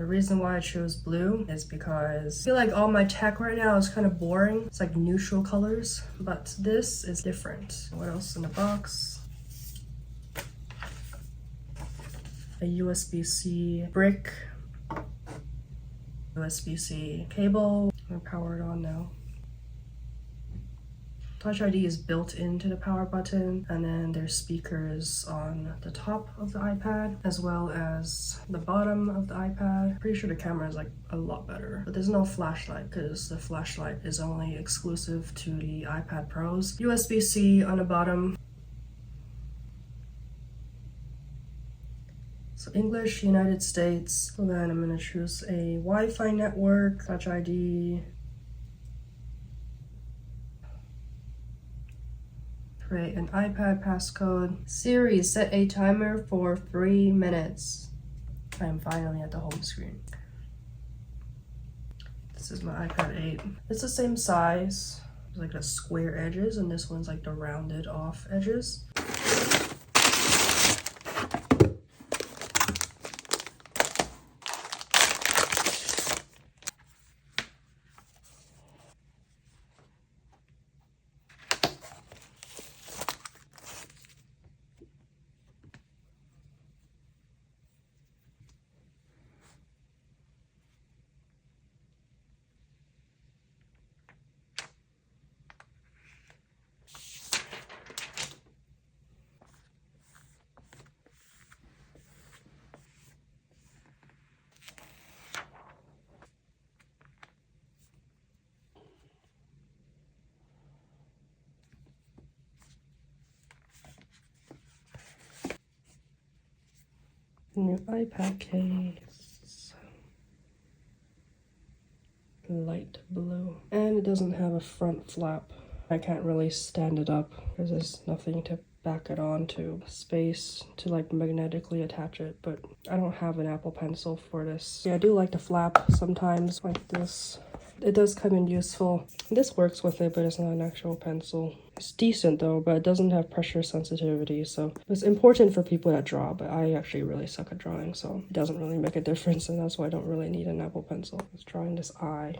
The reason why I chose blue is because I feel like all my tech right now is kind of boring. It's like neutral colors, but this is different. What else in the box? A USB-C brick, USB-C cable. We're powered on now. Touch ID is built into the power button, and then there's speakers on the top of the iPad as well as the bottom of the iPad. Pretty sure the camera is like a lot better, but there's no flashlight because the flashlight is only exclusive to the iPad Pros. USB-C on the bottom. So English, United States. So then I'm gonna choose a Wi-Fi network, Touch ID. Create an iPad passcode. Siri, set a timer for 3 minutes. I am finally at the home screen. This is my iPad 8. It's the same size. It's like the square edges, and this one's like the rounded off edges. New iPad case. Light blue. And it doesn't have a front flap. I can't really stand it up because there's nothing to back it onto. Space to like magnetically attach it, but I don't have an Apple Pencil for this. Yeah, I do like the flap sometimes like this. It does come in useful. This works with it, but it's not an actual pencil. It's decent though, but it doesn't have pressure sensitivity, so it's important for people that draw, but I actually really suck at drawing, so it doesn't really make a difference, and that's why I don't really need an Apple Pencil. I was drawing this eye.